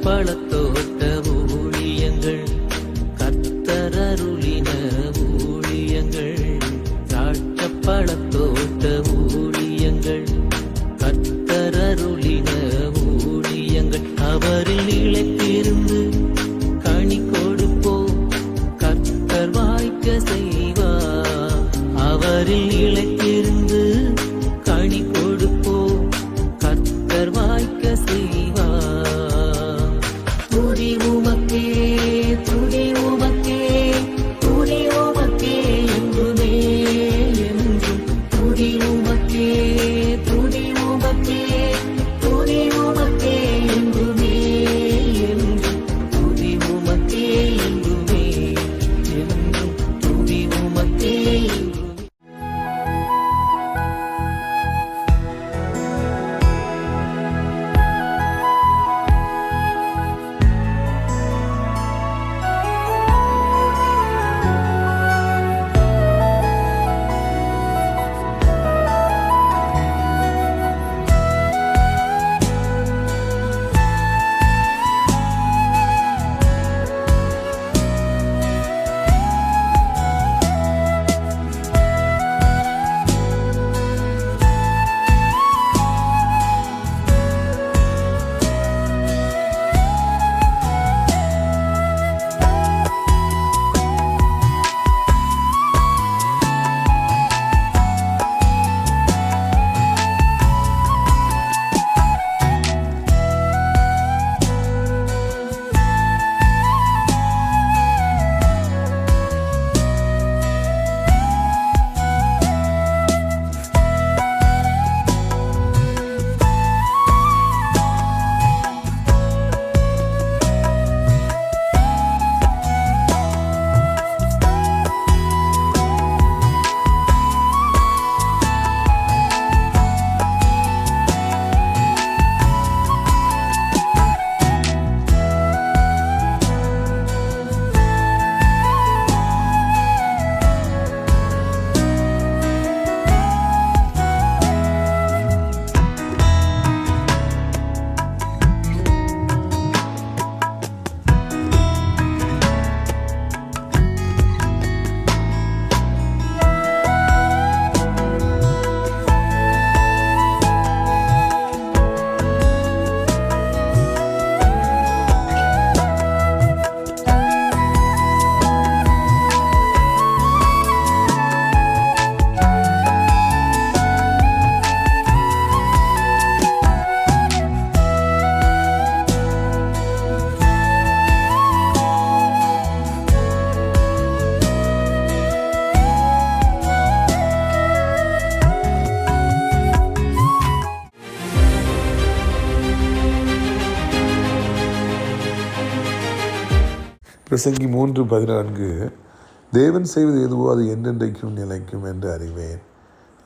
பழத்தோட்ட ஊழியங்கள், கர்த்தரருளின ஊழியங்கள். திராட்சை பழத்தோட்ட ஊழியங்கள், கர்த்தரருளின ஊழியங்கள். அவரில் நிலைத்திருந்து கனி கொடுப்போம், கர்த்தர் வாய்க்க செய்வார். அவரில் நிலைத்திருந்து கனி கொடுப்போம், கர்த்தர் வாய்க்க செய்வார். துதி உமக்கே, துதி உமக்கே, துதி உமக்கே என்றுமே என்றும். துதி உமக்கே, துதி உமக்கே, துதி உமக்கே என்றுமே என்றும். துதி உமக்கே என்றுமே என்றும். துதி உமக்கே என்றுமே. பிரசங்கி 3:14 தேவன் செய்வது எதுவோ அது என்றென்றைக்கும் நிலைக்கும் என்று அறிவேன்.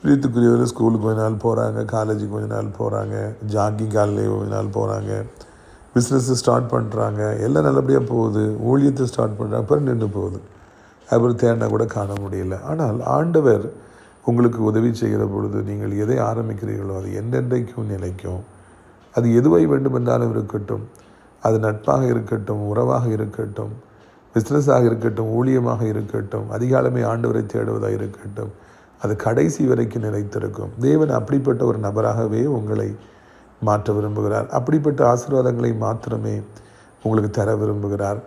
வீட்டுக்குரியவர் ஸ்கூலுக்கு கொஞ்ச நாள் போகிறாங்க, காலேஜுக்கு கொஞ்ச நாள் போகிறாங்க, ஜாக்கிங் காலையில் கொஞ்ச நாள் போகிறாங்க, பிஸ்னஸை ஸ்டார்ட் பண்ணுறாங்க, எல்லாம் நல்லபடியாக போகுது. ஊழியத்தை ஸ்டார்ட் பண்ணுறாங்க, அப்புறம் நின்று போகுது. அப்புறம் தேடினா கூட காண முடியல. ஆனால் ஆண்டவர் உங்களுக்கு உதவி செய்கிற பொழுது நீங்கள் எதை ஆரம்பிக்கிறீர்களோ அது என்றென்றைக்கும் நிலைக்கும். அது எதுவை வேண்டுமென்றாலும் இருக்கட்டும், அது நட்பாக இருக்கட்டும், உறவாக இருக்கட்டும், பிஸ்னஸாக இருக்கட்டும், ஊழியமாக இருக்கட்டும், அதிகாலமே ஆண்டவரை தேடுவதாக இருக்கட்டும், அது கடைசி வரைக்கும் நிலைத்திருக்கும். தேவன் அப்படிப்பட்ட ஒரு நபராகவே உங்களை மாற்ற விரும்புகிறார். அப்படிப்பட்ட ஆசீர்வாதங்களை மாத்திரமே உங்களுக்கு தர விரும்புகிறார்.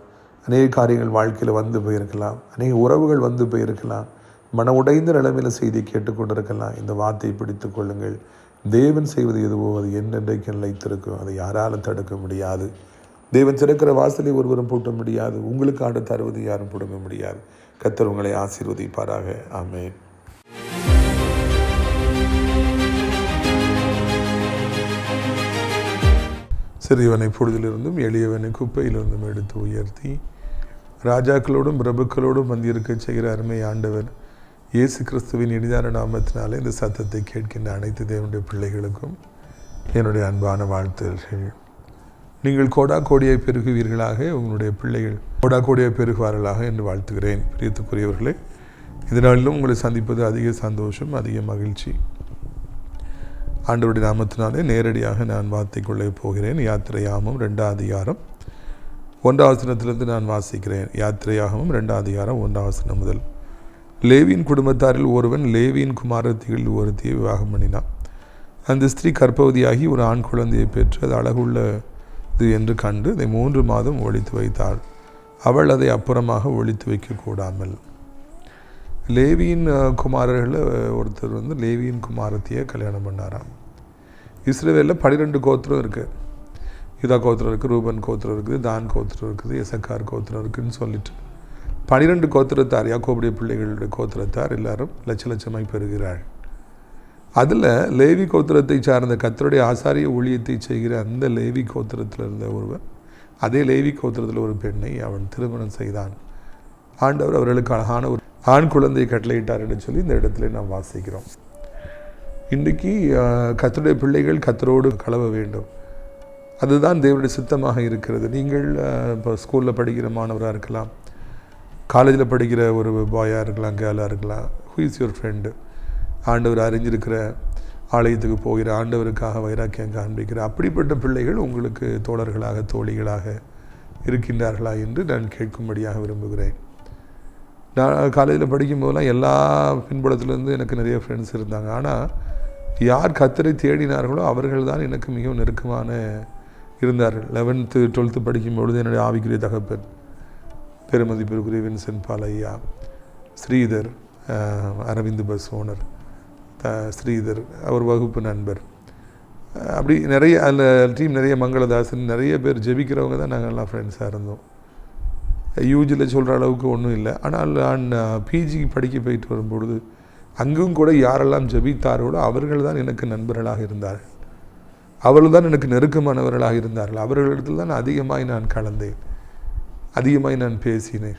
அநேக காரியங்கள் வாழ்க்கையில் வந்து போயிருக்கலாம், அநேக உறவுகள் வந்து போயிருக்கலாம், மன உடைந்த நிலைமையில் செய்தியை கேட்டுக்கொண்டிருக்கலாம். இந்த வார்த்தையை பிடித்து கொள்ளுங்கள். தேவன் செய்வது எதுவோ அது என்றென்றைக்கு நிலைத்திருக்கும். அதை யாராலும் தடுக்க முடியாது. தேவன் திறக்கிற வாசலை ஒருவரும் பூட்ட முடியாது. உங்களுக்கு ஆண்டு தருவது யாரும் பிடுங்க முடியாது. கர்த்தர் உங்களை ஆசீர்வதிப்பாராக. ஆமென். சிறியவனை பொழுதிலிருந்தும் எளியவனை குப்பையிலிருந்தும் எடுத்து உயர்த்தி ராஜாக்களோடும் பிரபுக்களோடும் வந்திருக்க செய்கிற அருமை ஆண்டவர் இயேசு கிறிஸ்துவின் இனிதான நாமத்தினாலே இந்த சத்தத்தை கேட்கின்ற அனைத்து தேவனுடைய பிள்ளைகளுக்கும் என்னுடைய அன்பான வாழ்த்துகள். நீங்கள் கோடா கோடியை பெருகுவீர்களாக, உங்களுடைய பிள்ளைகள் கோடா கோடியை பெருகுவார்களாக என்று வாழ்த்துகிறேன். பிரியத்துக்குரியவர்களே, இதனாலும் உங்களை சந்திப்பது அதிக சந்தோஷம், அதிக மகிழ்ச்சி. ஆண்டவருடைய நாமத்தினாலே நேரடியாக நான் வார்த்தைக்குள்ளே போகிறேன். யாத்திரையாமம் 2ஆம் அதிகாரம் 1ஆம் வசனத்திலிருந்து நான் வாசிக்கிறேன். யாத்திரையாகவும் 2ஆம் அதிகாரம் 1ஆம் வசனம் முதல். லேவியின் குடும்பத்தாரில் ஒருவன் லேவியின் குமாரத்திகளில் ஒருத்தியை விவாகம் பண்ணினான். அந்த ஸ்திரீ கர்ப்பவதியாகி ஒரு ஆண் குழந்தையை பெற்று அது அழகுள்ளது என்று கண்டு அதை 3 மாதம் ஒழித்து வைத்தாள். அவள் அதை அப்புறமாக ஒழித்து வைக்கக்கூடாமல். லேவியின் குமாரர்களில் ஒருத்தர் வந்து லேவியின் குமாரத்தியை கல்யாணம் பண்ணாராம். இஸ்ரவேலில் 12 கோத்திரம் இருக்குது. யூதா கோத்திரம் இருக்குது, ரூபன் கோத்திரம் இருக்குது, தான் கோத்திரம் இருக்குது, இசக்கார் கோத்திரம் இருக்குதுன்னு சொல்லிட்டு 12 கோத்திரத்தார், யாக்கோபுடைய பிள்ளைகளுடைய கோத்திரத்தார் எல்லாரும் லட்சமாய் பெறுகிறார்கள். அதில் லேவி கோத்திரத்தை சார்ந்த கர்த்தருடைய ஆசாரிய ஊழியத்தை செய்கிற அந்த லேவி கோத்திரத்தில் இருந்த ஒருவன் அதே லேவி கோத்திரத்தில் ஒரு பெண்ணை அவன் திருமணம் செய்தான். ஆண்டவர் அவர்களுக்கு அழகான ஒரு ஆண் குழந்தையை கட்டளையிட்டார் என்று சொல்லி இந்த இடத்துல நாம் வாசிக்கிறோம். இன்றைக்கி கர்த்தருடைய பிள்ளைகள் கர்த்தரோடு கலவ வேண்டும். அதுதான் தேவனுடைய சித்தமாக இருக்கிறது. நீங்கள் இப்போ ஸ்கூலில் படிக்கிற மாணவராக இருக்கலாம், காலேஜில் படிக்கிற ஒரு பாயாக இருக்கலாம், கேர்ளாக இருக்கலாம். Who is your friend? ஆண்டவர் அறிஞ்சிருக்கிற ஆலயத்துக்கு போகிற, ஆண்டவருக்காக வைராக்கியம் காண்பிக்கிற அப்படிப்பட்ட பிள்ளைகள் உங்களுக்கு தோழர்களாக தோழிகளாக இருக்கின்றார்களா என்று நான் கேட்கும்படியாக விரும்புகிறேன். நான் காலேஜில் படிக்கும்போதெல்லாம் எல்லா பின்புலத்துலேருந்து எனக்கு நிறைய ஃப்ரெண்ட்ஸ் இருந்தாங்க. ஆனால் யார் கர்த்தரை தேடினார்களோ அவர்கள் தான் எனக்கு மிகவும் நெருக்கமான இருந்தார்கள். 11th 12th படிக்கும்பொழுது என்னுடைய ஆவிக்குரிய தகப்பன் பெருமதிப்பிற்குரிய வின்சென்ட் பால் ஐயா, ஸ்ரீதர், அரவிந்த் பஸ் ஓனர் ஸ்ரீதர், அவர் வகுப்பு நண்பர், அப்படி நிறைய அதில் டீம் நிறைய மங்களதாசன் நிறைய பேர் ஜெபிக்கிறவங்க தான் நாங்கள்லாம் ஃப்ரெண்ட்ஸாக இருந்தோம். யூஜியில் சொல்கிற அளவுக்கு ஒன்றும் இல்லை. ஆனால் நான் பிஜி படிக்க போயிட்டு வரும்பொழுது அங்கும் கூட யாரெல்லாம் ஜெபித்தார்களோ அவர்கள் தான் எனக்கு நண்பர்களாக இருந்தார்கள். அவர்கள் தான் எனக்கு நெருக்கமானவர்களாக இருந்தார்கள். அவர்களிடத்தில் தான் அதிகமாய் நான் கலந்தேன், அதிகமாய் நான் பேசினேன்,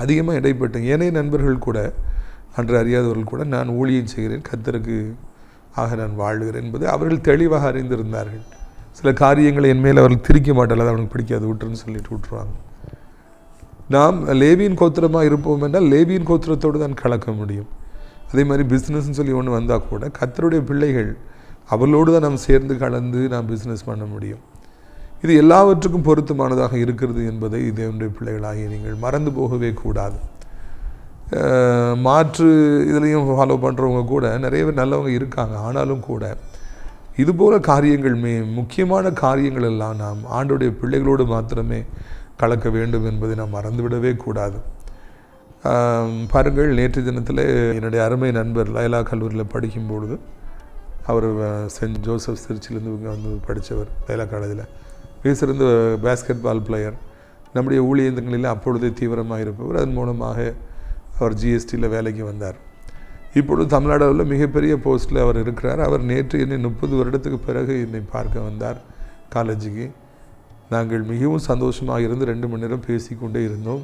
அதிகமாக இடைப்பட்டேன். ஏனைய நண்பர்கள் கூட, அன்று அறியாதவர்கள் கூட நான் ஊழியம் செய்கிறேன், கர்த்தருக்கு ஆக நான் வாழ்கிறேன் என்பதை அவர்கள் தெளிவாக அறிந்திருந்தார்கள். சில காரியங்களை என் மேல் அவர்கள் திரிக்க மாட்டார்கள், அது அவனுக்கு பிடிக்காது, விட்டுருன்னு சொல்லிட்டு விட்டுருவாங்க. நாம் லேவியின் கோத்திரமாக இருப்போம் என்றால் லேவியின் கோத்திரத்தோடு தான் கலக்க முடியும். அதே மாதிரி பிஸ்னஸ்ன்னு சொல்லி ஒன்று வந்தால் கூட கர்த்தருடைய பிள்ளைகள் அவர்களோடு தான் நாம் சேர்ந்து கலந்து நாம் பிஸ்னஸ் பண்ண முடியும். இது எல்லாவற்றுக்கும் பொருத்தமானதாக இருக்கிறது என்பதை தேவனுடைய பிள்ளைகளாகிய நீங்கள் மறந்து போகவே கூடாது. மாற்று இதுலேயும் ஃபாலோ பண்ணுறவங்க கூட நிறைய பேர் நல்லவங்க இருக்காங்க. ஆனாலும் கூட இதுபோல காரியங்கள் முக்கியமான காரியங்கள் எல்லாம் நாம் ஆண்டோடைய பிள்ளைகளோடு மாத்திரமே கலக்க வேண்டும் என்பதை நாம் மறந்துவிடவே கூடாது. பாருங்கள், நேற்று தினத்தில் என்னுடைய அருமை நண்பர் லைலா கல்லூரியில் படிக்கும்பொழுது, அவர் சென்ட் ஜோசப் திருச்சியிலேருந்து இங்கே வந்து படித்தவர், லைலா காலேஜில் மிகச்சிறந்த பேஸ்கெட் பால் பிளேயர், நம்முடைய ஊழியங்களில் அப்பொழுதே தீவிரமாக இருப்பவர். அதன் மூலமாக அவர் ஜிஎஸ்டியில் வேலைக்கு வந்தார். இப்பொழுது தமிழ்நாடுவில் மிகப்பெரிய போஸ்ட்டில் அவர் இருக்கிறார். அவர் நேற்று என்னை 30 வருடத்துக்கு பிறகு என்னை பார்க்க வந்தார் காலேஜுக்கு. நாங்கள் மிகவும் சந்தோஷமாக இருந்து 2 மணி நேரம் பேசிக்கொண்டே இருந்தோம்.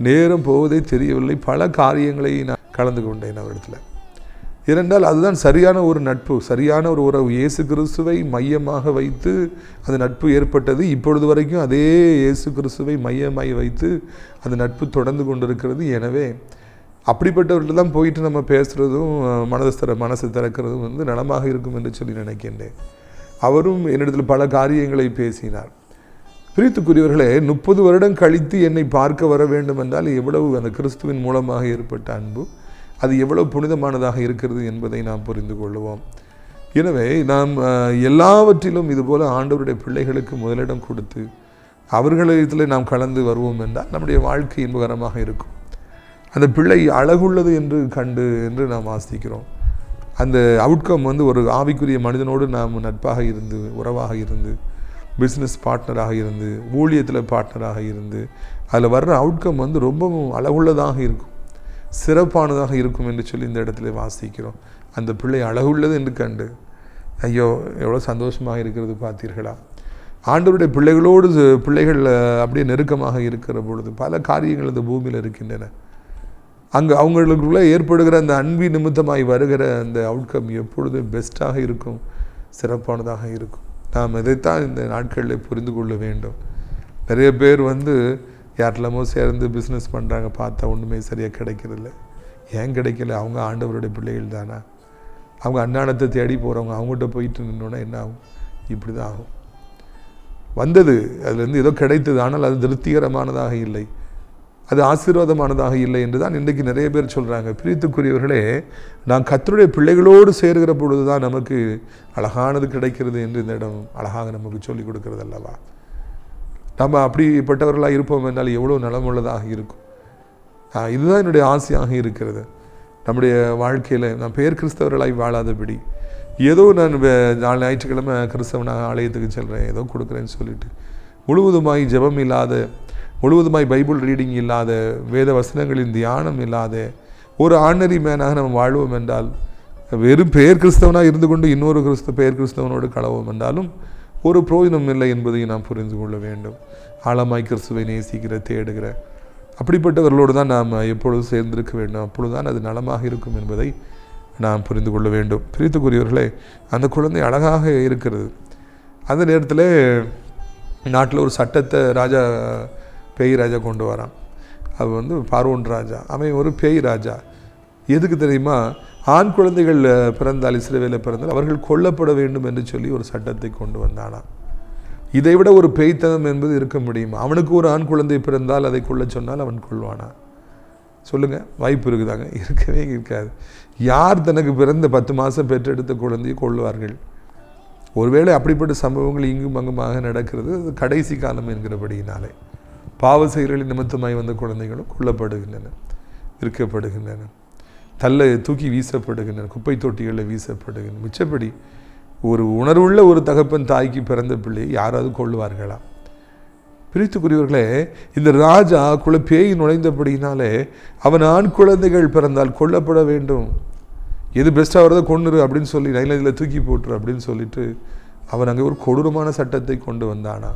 நேரம் போவதே தெரியவில்லை. பல காரியங்களை நான் கலந்து கொண்டேன் அவரிடத்தில். ஏனென்றால் அதுதான் சரியான ஒரு நட்பு, சரியான ஒரு உறவு. இயேசு கிறிஸ்துவை மையமாக வைத்து அந்த நட்பு ஏற்பட்டது. இப்பொழுது வரைக்கும் அதே இயேசு கிறிஸ்துவை மையமாய் வைத்து அந்த நட்பு தொடர்ந்து கொண்டிருக்கிறது. எனவே அப்படிப்பட்டவர்கள் தான் போயிட்டு நம்ம பேசுகிறதும் மனசு திறக்கிறதும் வந்து நலமாக இருக்கும் என்று சொல்லி நினைக்கின்றேன். அவரும் என்னிடத்தில் பல காரியங்களை பேசினார். பிரித்துக்குரியவர்களே, 30 வருடம் கழித்து என்னை பார்க்க வர வேண்டும் என்றால் எவ்வளவு அந்த கிறிஸ்துவின் மூலமாக ஏற்பட்ட அன்பு, அது எவ்வளவு புனிதமானதாக இருக்கிறது என்பதை நாம் புரிந்து கொள்வோம். எனவே நாம் எல்லாவற்றிலும் இதுபோல் ஆண்டவருடைய பிள்ளைகளுக்கு முதலிடம் கொடுத்து அவர்களிடத்தில் நாம் கலந்து வருவோம் என்றால் நம்முடைய வாழ்க்கை இன்பகரமாக இருக்கும். அந்த பிள்ளை அழகுள்ளது என்று நாம் வாசிக்கிறோம். அந்த அவுட்கம் வந்து ஒரு ஆவிக்குரிய மனிதனோடு நாம் நட்பாக இருந்து, உறவாக இருந்து, பிஸ்னஸ் பார்ட்னராக இருந்து, ஊழியத்தில் பார்ட்னராக இருந்து, அதில் வர்ற அவுட்கம் வந்து ரொம்பவும் அழகுள்ளதாக இருக்கும், சிறப்பானதாக இருக்கும் என்று சொல்லி இந்த இடத்துல வாசிக்கிறோம். அந்த பிள்ளை அழகுள்ளது என்று கண்டு ஐயோ எவ்வளோ சந்தோஷமாக இருக்கிறது பார்த்தீர்களா? ஆண்டவருடைய பிள்ளைகள் அப்படியே நெருக்கமாக இருக்கிற பொழுது பல காரியங்கள் இந்த பூமியில் இருக்கின்றன. அங்கே அவங்களுக்குள்ளே ஏற்படுகிற அந்த அன்பின் நிமித்தமாய் வருகிற அந்த அவுட்கம் எப்பொழுதும் பெஸ்ட்டாக இருக்கும், சிறப்பானதாக இருக்கும். நாம் இதைத்தான் இந்த நாட்களில் புரிந்து கொள்ள வேண்டும். நிறைய பேர் வந்து யாரெல்லாமோ சேர்ந்து பிஸ்னஸ் பண்ணுறாங்க, பார்த்தா ஒன்றுமே சரியாக கிடைக்கிறதில்ல. ஏன் கிடைக்கல? அவங்க ஆண்டவருடைய பிள்ளைகள் தானே. அவங்க அன்னாடத்தை தேடி போகிறவங்க, அவங்ககிட்ட போயிட்டு நின்னோன்னா என்ன ஆகும்? இப்படி தான் ஆகும். வந்தது, அதிலிருந்து ஏதோ கிடைத்தது, ஆனால் அது திருப்திகரமானதாக இல்லை, அது ஆசீர்வாதமானதாக இல்லை என்று தான் இன்றைக்கு நிறைய பேர் சொல்கிறாங்க. பிரியத்துக்குரியவர்களே, நான் கர்த்தருடைய பிள்ளைகளோடு சேர்கிற பொழுது தான் நமக்கு அழகானது கிடைக்கிறது என்று இந்த இடம் அழகாக நமக்கு சொல்லிக் கொடுக்கிறது அல்லவா. நம்ம அப்படிப்பட்டவர்களாக இருப்போம் என்றால் எவ்வளோ நலமுள்ளதாக இருக்கும். இதுதான் என்னுடைய ஆசையாக இருக்கிறது. நம்முடைய வாழ்க்கையில் நாம் பேர் கிறிஸ்தவர்களாய் வாழாதபடி, ஏதோ நான் 4 ஞாயிற்றுக்கிழமை கிறிஸ்தவனாக ஆலயத்துக்கு செல்கிறேன், ஏதோ கொடுக்குறேன்னு சொல்லிட்டு முழுவதுமாய் ஜெபம் இல்லாத, முழுவதுமாய் பைபிள் ரீடிங் இல்லாத, வேத வசனங்களின் தியானம் இல்லாத ஒரு ஆர்டினரி மேனாக நம்ம வாழ்வோம் என்றால், வெறும் பெயர் கிறிஸ்தவனாக இருந்து கொண்டு இன்னொரு பெயர் கிறிஸ்தவனோடு கலவோம் என்றாலும் ஒரு பிரயோஜனம் இல்லை என்பதை நாம் புரிந்து கொள்ள வேண்டும். ஆழமாய் கிறிஸ்துவை நேசிக்கிற, தேடுகிற அப்படிப்பட்டவர்களோடு தான் நாம் எப்பொழுதும் சேர்ந்திருக்க வேண்டும். அப்பொழுதுதான் அது நலமாக இருக்கும் என்பதை நாம் புரிந்து கொள்ள வேண்டும். பிரியத்துக்குரியவர்களே, அந்த குழந்தை அழகாக இருக்கிறது. அந்த நேரத்தில் நாட்டில் ஒரு சட்டத்தை பேய் ராஜா கொண்டு வரான். அது பார்வோன் ராஜா. அவன் ஒரு பேய் ராஜா. எதுக்கு தெரியுமா? ஆண் குழந்தைகள் பிறந்தால், இஸ்ரவேலில் பிறந்தால் அவர்கள் கொல்லப்பட வேண்டும் என்று சொல்லி ஒரு சட்டத்தை கொண்டு வந்தானா. இதை விட ஒரு பேய்த்தனம் என்பது இருக்க முடியுமா? அவனுக்கு ஒரு ஆண் குழந்தை பிறந்தால் அதை கொல்ல சொன்னால் அவன் கொள்வானா? சொல்லுங்கள், வாய்ப்பு இருக்குதாங்க? இருக்கவே இருக்காது. யார் தனக்கு பிறந்த 10 மாதம் பெற்றெடுத்த குழந்தையை கொள்வார்கள்? ஒருவேளை அப்படிப்பட்ட சம்பவங்கள் இங்கும் அங்குமாக நடக்கிறது. அது கடைசி காலம் என்கிறபடியினாலே பாவ செயல்களின் நிமித்தமாய் வந்த குழந்தைகளும் கொல்லப்படுகின்றன, விற்கப்படுகின்றன, தூக்கி வீசப்படுகின்றன, குப்பை தொட்டிகளில் வீசப்படுகின்றன. மிச்சப்படி ஒரு உணர்வுள்ள ஒரு தகப்பன் தாய்க்கு பிறந்த பிள்ளையை யாராவது கொள்ளுவார்களா? பிரித்துக்குரியவர்களே, இந்த ராஜா பேய் நுழைந்தபடினாலே அவன் ஆண் குழந்தைகள் பிறந்தால் கொல்லப்பட வேண்டும், எது பெஸ்ட்டாக வரதோ கொண்டுரு அப்படின்னு சொல்லி நைலத்தில் தூக்கி போட்டுரு அப்படின்னு சொல்லிட்டு அவன் அங்கே ஒரு கொடூரமான சட்டத்தை கொண்டு வந்தானா.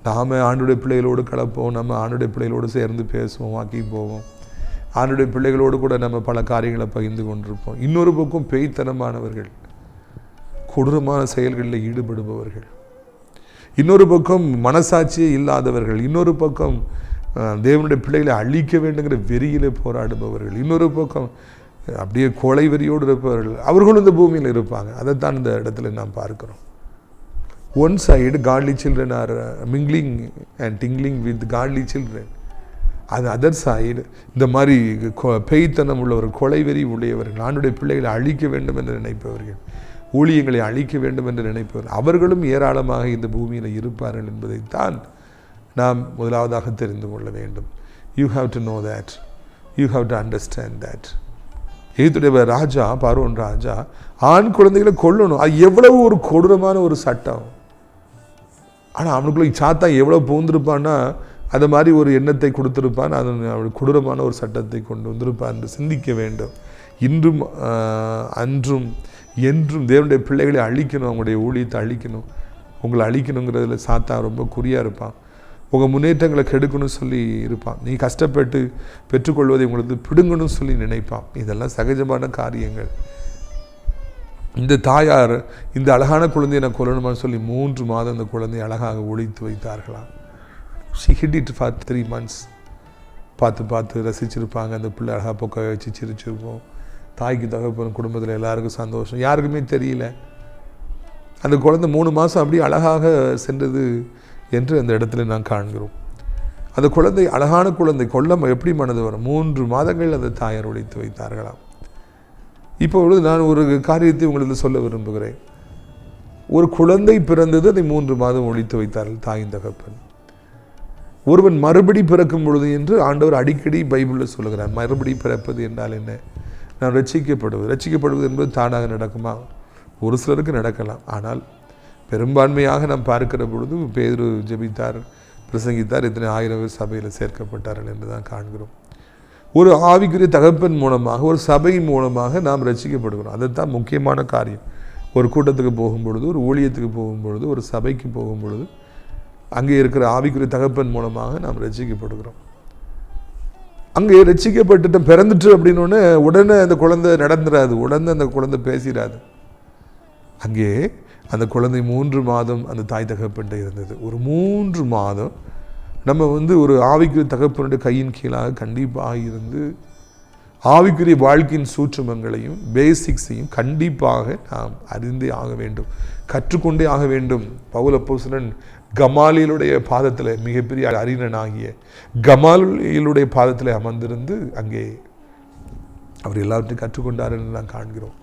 நாம் ஆண்டுடைய பிள்ளைகளோடு கலப்போம், நம்ம ஆண்டுடைய பிள்ளைகளோடு சேர்ந்து பேசுவோம், வாக்கி போவோம், ஆண்டுடைய பிள்ளைகளோடு கூட நம்ம பல காரியங்களை பகிர்ந்து கொண்டிருப்போம். இன்னொரு பக்கம் பேய்த்தனமானவர்கள், கொடூரமான செயல்களில் ஈடுபடுபவர்கள், இன்னொரு பக்கம் மனசாட்சியே இல்லாதவர்கள், இன்னொரு பக்கம் தேவனுடைய பிள்ளைகளை அழிக்க வேண்டுங்கிற வெறியிலே போராடுபவர்கள், இன்னொரு பக்கம் அப்படியே கொலை வெறியோடு இருப்பவர்கள், அவர்களும் இந்த பூமியில் இருப்பாங்க. அதைத்தான் இந்த இடத்துல நாம் பார்க்கிறோம். One side godly children are mingling and tingling with godly children. அது அதர் சைடு இந்த மாதிரி பேய்த்தனம் உள்ளவர்கள், கொலை வெறி உடையவர்கள், ஆண்டுடைய பிள்ளைகளை அழிக்க வேண்டும் என்று நினைப்பவர்கள், ஊழியங்களை அழிக்க வேண்டும் என்று நினைப்பவர்கள், அவர்களும் ஏராளமாக இந்த பூமியில் இருப்பார்கள் என்பதைத்தான் நாம் முதலாவதாக தெரிந்து கொள்ள வேண்டும். You have to know that, you have to understand that. எகிப்துடைய ராஜா, பார்வோன் ராஜா, ஆண் குழந்தைகளை கொல்லணும். அது எவ்வளவு ஒரு கொடூரமான ஒரு சட்டம். ஆனால் அவனுக்குள்ள சாத்தா எவ்வளோ பூந்திருப்பான்னா அது மாதிரி ஒரு எண்ணத்தை கொடுத்துருப்பான். அது அவனுக்கு கொடூரமான ஒரு சட்டத்தை கொண்டு வந்திருப்பான் என்று சிந்திக்க வேண்டும். இன்றும் அன்றும் என்றும் தேவனுடைய பிள்ளைகளை அழிக்கணும், அவங்களுடைய ஊழியத்தை அழிக்கணும், உங்களை அழிக்கணுங்கிறதுல சாத்தா ரொம்ப குறியாக இருப்பான். உங்கள் முன்னேற்றங்களை கெடுக்கணும்னு சொல்லி இருப்பான். நீ கஷ்டப்பட்டு பெற்றுக்கொள்வதை உங்களுக்கு பிடுங்கணும்னு சொல்லி நினைப்பான். இதெல்லாம் சகஜமான காரியங்கள். இந்த தாயார் இந்த அழகான குழந்தையை நான் கொல்லணுமான்னு சொல்லி 3 மாதம் அந்த குழந்தையை அழகாக ஒழித்து வைத்தார்களாம். she hid it for 3 months. பார்த்து ரசிச்சிருப்பாங்க. அந்த பிள்ளை அழகாக பொக்க வச்சு சிரிச்சிருப்போம். தாய்க்கு தகப்பன் குடும்பத்தில் எல்லாருக்கும் சந்தோஷம், யாருக்குமே தெரியல. அந்த குழந்தை 3 மாதம் அப்படியே அழகாக சென்றது என்று அந்த இடத்துல நான் காண்கிறோம். அந்த குழந்தை அழகான குழந்தை, கொல்ல எப்படி மனது வரும்? 3 மாதங்கள் அந்த தாயார் ஒழித்து வைத்தார்களாம். இப்பொழுது நான் ஒரு காரியத்தை உங்களுக்கு சொல்ல விரும்புகிறேன். ஒரு குழந்தை பிறந்தது, அதை 3 மாதம் ஒழித்து வைத்தார்கள் தாயின் தகப்பன். ஒருவன் மறுபடி பிறக்கும் பொழுது என்று ஆண்டவர் அடிக்கடி பைபிளில் சொல்லுகிறார். மறுபடி பிறப்பது என்றால் என்ன? நான் ரட்சிக்கப்படுவது என்பது தானாக நடக்குமா? ஒரு சிலருக்கு நடக்கலாம். ஆனால் பெரும்பான்மையாக நாம் பார்க்கிற பொழுது பேதுரு ஜெபித்தார், பிரசங்கித்தார், இத்தனை 1000 பேர் சபையில் சேர்க்கப்பட்டார்கள் என்று தான் காண்கிறோம். ஒரு ஆவிக்குரிய தகப்பன் மூலமாக, ஒரு சபை மூலமாக நாம் ரட்சிக்கப்படுகிறோம். அதுதான் முக்கியமான காரியம். ஒரு கூட்டத்துக்கு போகும்பொழுது, ஒரு ஊழியத்துக்கு போகும்பொழுது, ஒரு சபைக்கு போகும்பொழுது அங்கே இருக்கிற ஆவிக்குரிய தகப்பன் மூலமாக நாம் ரட்சிக்கப்படுகிறோம். அங்கே ரட்சிக்கப்பட்டு பிறந்துட்டு அப்படின்னோடனே உடனே அந்த குழந்தை நடந்துடாது, உடனே அந்த குழந்தை பேசிடாது. அங்கே அந்த குழந்தை 3 மாதம் அந்த தாய் தகப்பன்ட்ட இருந்தது. ஒரு 3 மாதம் நம்ம ஒரு ஆவிக்குரிய தகப்பனுடைய கையின் கீழாக கண்டிப்பாக இருந்து ஆவிக்குரிய வாழ்க்கையின் சூட்சுமங்களையும் பேசிக்ஸையும் கண்டிப்பாக நாம் அறிந்தே ஆக வேண்டும், கற்றுக்கொண்டே ஆக வேண்டும். பவுல் அப்போஸ்தலன் கமாலியலுடைய பாதத்தில், மிகப்பெரிய அறிஞனாகிய கமாலியலுடைய பாதத்தில் அமர்ந்திருந்து அங்கே அவர் எல்லாவற்றையும் கற்றுக்கொண்டார் என்று நாம் காண்கிறோம்.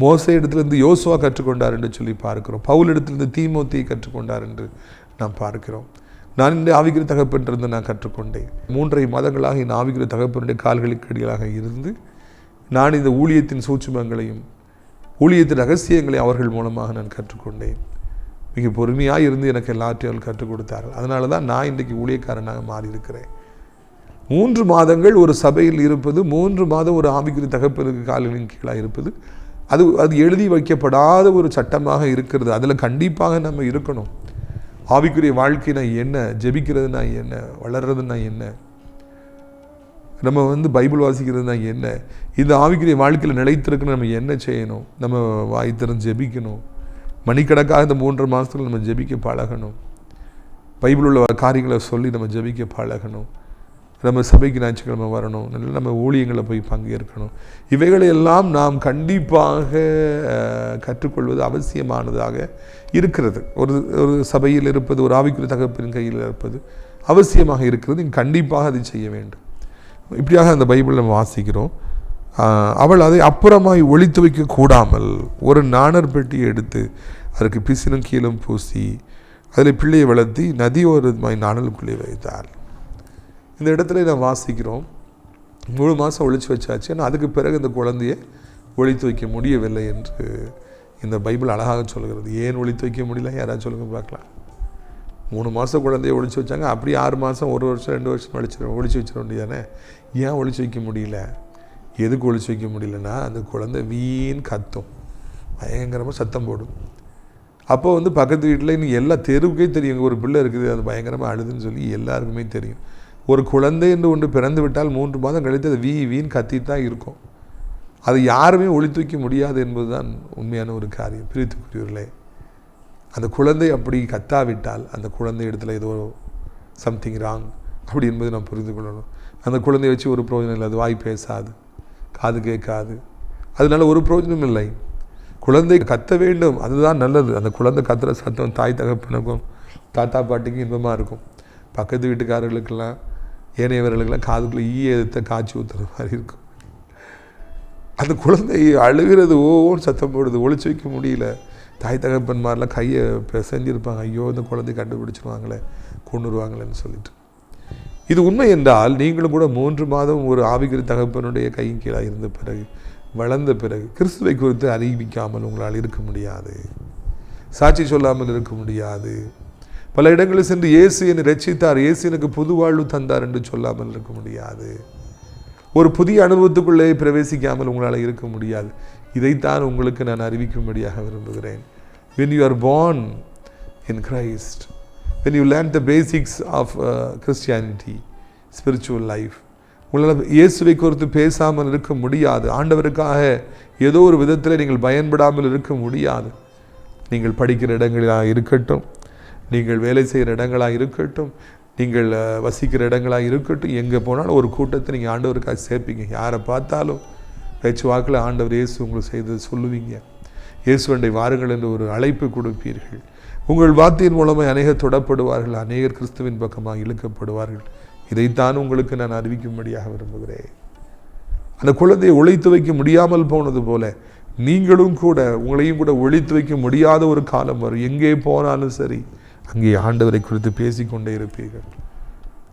மோசே இடத்திலிருந்து யோசுவா கற்றுக்கொண்டார் என்று சொல்லி பார்க்கிறோம். பவுல் இடத்திலிருந்து தீமோத்தேயை கற்றுக்கொண்டார் என்று நாம் பார்க்கிறோம். நான் இந்த ஆவிக்குரிய தகப்பனிலிருந்து நான் கற்றுக்கொண்டேன். 3.5 மாதங்களாக இந்த ஆவிக்குரிய தகப்பனுடைய கால்களுக்கு அடிகளாக இருந்து நான் இந்த ஊழியத்தின் சூட்சுமங்களையும் ஊழியத்தின் ரகசியங்களையும் அவர்கள் மூலமாக நான் கற்றுக்கொண்டேன். மிக பொறுமையாக இருந்து எனக்கு எல்லாத்தையும் அவர்கள் கற்றுக் கொடுத்தார்கள். அதனால தான் நான் இன்றைக்கு ஊழியக்காரனாக மாறி இருக்கிறேன். 3 மாதங்கள் ஒரு சபையில் இருப்பது, 3 மாதம் ஒரு ஆவிக்குரிய தகப்பனுக்கு கால்களின் கீழாக இருப்பது, அது எழுதி வைக்கப்படாத ஒரு சட்டமாக இருக்கிறது. அதில் கண்டிப்பாக நம்ம இருக்கணும். ஆவிக்குரிய வாழ்க்கைனா என்ன, ஜெபிக்கிறதுனா என்ன, வளர்றதுனா என்ன, நம்ம பைபிள் வாசிக்கிறதுனா என்ன, இந்த ஆவிக்குரிய வாழ்க்கையில் நிலைத்திருக்கணும், நம்ம என்ன செய்யணும், நம்ம வாய் திறந்து ஜெபிக்கணும். மணிக்கணக்காக இந்த 3 மாதத்துல நம்ம ஜெபிக்க பழகணும். பைபிள் உள்ள காரியங்களை சொல்லி நம்ம ஜெபிக்க பழகணும். நம்ம சபைக்கு ஞாயிற்றுக்கிழமை வரணும், நம்ம ஊழியங்களை போய் பங்கேற்கணும். இவைகளை எல்லாம் நாம் கண்டிப்பாக கற்றுக்கொள்வது அவசியமானதாக இருக்கிறது. ஒரு சபையில் இருப்பது, ஒரு ஆவிக்குரிய தகப்பனின் கையில் இருப்பது அவசியமாக இருக்கிறது. நீங்கள் கண்டிப்பாக அதை செய்ய வேண்டும். இப்படியாக அந்த பைபிள் நம்ம வாசிக்கிறோம். அவள் அதை அப்புறமாய் ஒளித்து வைக்க கூடாமல் ஒரு நாணர் பெட்டியை எடுத்து அதற்கு பிசினும் கீழும் பூசி அதில் பிள்ளையை வளர்த்தி நதியோரமாய் நாணலுக்குள்ளே வைத்தாள். இந்த இடத்துல நான் வாசிக்கிறோம், 3 மாதம் ஒழிச்சு வச்சாச்சு, ஆனால் அதுக்கு பிறகு இந்த குழந்தையை ஒழித்து வைக்க முடியவில்லை என்று இந்த பைபிள் அழகாக சொல்கிறது. ஏன் ஒழித்து வைக்க முடியல, யாராவது சொல்லுங்க பார்க்கலாம். 3 மாதம் குழந்தையை ஒழிச்சு வச்சாங்க, அப்படியே 6 மாதம், 1 வருஷம், 2 வருஷம் ஒழிச்சு வச்சிட வேண்டியதானே. ஏன் ஒழிச்சு வைக்க முடியல? எதுக்கு ஒழிச்சு வைக்க முடியலன்னா, அந்த குழந்தை வீண் கத்தும், பயங்கரமாக சத்தம் போடும். அப்போ பக்கத்து வீட்டில் இன்னும் எல்லா தெருவுக்கே தெரியும், ஒரு பிள்ளை இருக்குது, அது பயங்கரமாக அழுதுன்னு சொல்லி எல்லாருக்குமே தெரியும். ஒரு குழந்தை என்று ஒன்று பிறந்து விட்டால் 3 மாதம் கழித்து அது வீண் கத்திட்டு தான் இருக்கும். அதை யாருமே ஒழித்து வைக்க முடியாது என்பது தான் உண்மையான ஒரு காரியம். பிரித்துக்குரியவர்களே, அந்த குழந்தை அப்படி கத்தாவிட்டால் அந்த குழந்தை இடத்துல ஏதோ சம்திங் ராங் அப்படி என்பதை நாம் புரிந்து கொள்ளணும். அந்த குழந்தைய வச்சு ஒரு பிரயோஜனம் இல்லை. அது வாய் பேசாது, காது கேட்காது, அதனால ஒரு பிரயோஜனம் இல்லை. குழந்தை கத்த வேண்டும், அதுதான் நல்லது. அந்த குழந்தை கத்துற சத்தம் தாய் தகப்பனுக்கும் தாத்தா பாட்டிக்கும் இன்பமாக இருக்கும். பக்கத்து வீட்டுக்காரர்களுக்கெல்லாம் ஏனையவர்களுக்கெல்லாம் காதுக்குள்ளே ஈயத்தை காய்ச்சி ஊற்றுற மாதிரி இருக்கும். அந்த குழந்தை அழுகிறது, ஓன்னு சத்தம் போடுது, ஒழிச்சு வைக்க முடியல. தாய் தகப்பன்மாரெலாம் கையை செஞ்சுருப்பாங்க, ஐயோ இந்த குழந்தை கண்டுபிடிச்சிருவாங்களே, கொண்டுருவாங்களேன்னு சொல்லிட்டு. இது உண்மை என்றால் நீங்களும் கூட 3 மாதம் ஒரு ஆவிக்குரிய தகப்பனுடைய கையின் கீழாக இருந்த பிறகு, வளர்ந்த பிறகு கிறிஸ்துவை குறித்து அறிவிக்காமல் உங்களால் இருக்க முடியாது. சாட்சி சொல்லாமல் இருக்க முடியாது. பல இடங்களில் சென்று இயேசு என்னை ரட்சித்தார், இயேசு எனக்கு புது வாழ்வு தந்தார் என்று சொல்லாமல் இருக்க முடியாது. ஒரு புதிய அனுபவத்துக்குள்ளே பிரவேசிக்காமல் உங்களால் இருக்க முடியாது. இதைத்தான் உங்களுக்கு நான் அறிவிக்கும்படியாக விரும்புகிறேன். When you are born in Christ, when you learn the basics of Christianity, spiritual life, உங்களால் இயேசுவை குறித்து பேசாமல் இருக்க முடியாது. ஆண்டவருக்காக ஏதோ ஒரு விதத்தில் நீங்கள் பயன்படாமல் இருக்க முடியாது. நீங்கள் படிக்கிற இடங்களாக இருக்கட்டும், நீங்கள் வேலை செய்கிற இடங்களாக இருக்கட்டும், நீங்கள் வசிக்கிற இடங்களாக இருக்கட்டும், எங்கே போனாலும் ஒரு கூட்டத்தை நீங்கள் ஆண்டவருக்காக சேர்ப்பீங்க. யாரை பார்த்தாலும் பேச்சு வாக்கில் ஆண்டவர் இயேசு உங்களுக்கு செய்தது சொல்லுவீங்க. இயேசுவண்டை வாருங்கள் என்று ஒரு அழைப்பு கொடுப்பீர்கள். உங்கள் வார்த்தையின் மூலமாக அநேகர் தொடப்படுவார்கள், அநேகர் கிறிஸ்துவின் பக்கமாக இழுக்கப்படுவார்கள். இதைத்தான் உங்களுக்கு நான் அறிவிக்கும்படியாக விரும்புகிறேன். அந்த குழந்தையை ஒழித்து வைக்க முடியாமல் போனது போல நீங்களும் கூட உங்களையும் கூட ஒழித்து வைக்க முடியாத ஒரு காலம் வரும். எங்கே போனாலும் சரி, அங்கே ஆண்டவரை குறித்து பேசிக்கொண்டே இருப்பீர்கள்.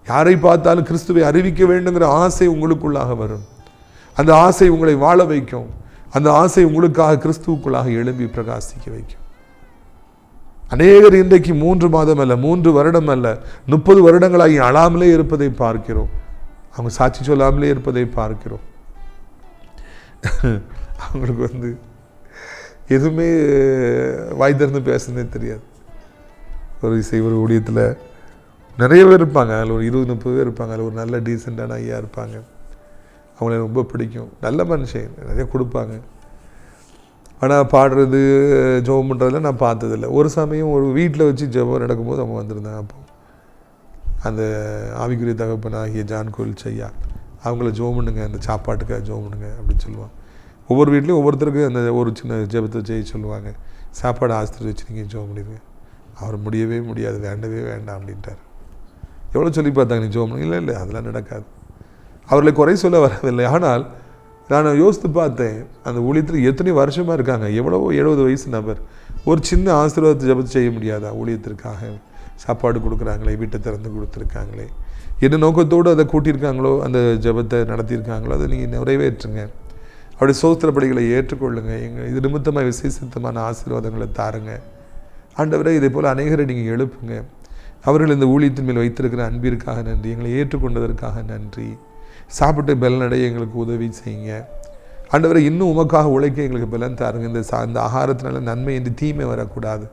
யாரை பார்த்தாலும் கிறிஸ்துவை அறிவிக்க வேண்டுங்கிற ஆசை உங்களுக்குள்ளாக வரும். அந்த ஆசை உங்களை வாழ வைக்கும். அந்த ஆசை உங்களுக்காக கிறிஸ்துவுக்குள்ளாக எழும்பி பிரகாசிக்க வைக்கும். அநேகர் இன்றைக்கு 3 மாதம் அல்ல, 3 வருடம் அல்ல, 30 வருடங்களாகி அழாமலே இருப்பதை பார்க்கிறோம். அவங்க சாட்சி சொல்லாமலே இருப்பதை பார்க்கிறோம். அவங்களுக்கு எதுவுமே வாய் திறந்து பேசுனதே தெரியாது. ஒரு ஊழியத்தில் நிறைய பேர் இருப்பாங்க, அதில் ஒரு 20-30 பேர் இருப்பாங்க. அதில் ஒரு நல்ல டீசெண்டான ஐயா இருப்பாங்க, அவங்கள ரொம்ப பிடிக்கும், நல்ல மனுஷன், நிறைய கொடுப்பாங்க. ஆனால் பாடுறது ஜெபம் பண்ணுறதுலாம் நான் பார்த்ததில்லை. ஒரு சமயம் ஒரு வீட்டில் வச்சு ஜெபம் நடக்கும்போது அவங்க வந்திருந்தாங்க. அப்போ அந்த ஆவிக்குரிய தகப்பனாகிய ஜான் கோயில் ஐயா அவங்கள ஜெபம் பண்ணுங்க, அந்த சாப்பாட்டுக்காக ஜெபம் பண்ணுங்க அப்படின்னு சொல்லுவாங்க. ஒவ்வொரு வீட்லேயும் ஒவ்வொருத்தருக்கு அந்த ஒரு சின்ன ஜெபத்தை செய்ய சொல்லுவாங்க. சாப்பாடு ஆஸ்திரி வச்சு நீங்கள் ஜெபம் பண்ணிடுங்க அவர் முடியவே முடியாது, வேண்டவே வேண்டாம் அப்படின்ட்டார். எவ்வளோ சொல்லி பார்த்தாங்க, நீ ஜோம் இல்லை இல்லை அதெல்லாம் நடக்காது. அவர்களை குறை சொல்ல வரவில்லை. ஆனால் நான் யோசித்து பார்த்தேன், அந்த ஊழியத்தில் எத்தனை வருஷமாக இருக்காங்க, எவ்வளவோ 70 வயசு நபர், ஒரு சின்ன ஆசீர்வாதத்தை ஜெபத்தை செய்ய முடியாதா? ஊழியத்திற்காக சாப்பாடு கொடுக்குறாங்களே, வீட்டை திறந்து கொடுத்துருக்காங்களே, என்ன நோக்கத்தோடு அதை கூட்டியிருக்காங்களோ, அந்த ஜெபத்தை நடத்தியிருக்காங்களோ, அதை நீங்கள் நிறைவேற்றுங்க. அவருடைய சோத்திரப்படிகளை ஏற்றுக்கொள்ளுங்க. இது நிமித்தமாக விசேஷித்தமான ஆசீர்வாதங்களை தாருங்க. ஆண்டவரே, இதே போல் அநேகரை நீங்கள் எழுப்புங்க. அவர்கள் இந்த ஊழியத்தின் மேல் வைத்திருக்கிற அன்பிற்காக நன்றி, எங்களை ஏற்றுக்கொண்டதற்காக நன்றி. சாப்பிட்டு பலனடைய எங்களுக்கு உதவி செய்யுங்க. ஆண்டவரை, இன்னும் உமக்காக உழைக்க எங்களுக்கு பலன் தாருங்க. இந்த ஆகாரத்தினால நன்மை என்று தீமை வரக்கூடாது.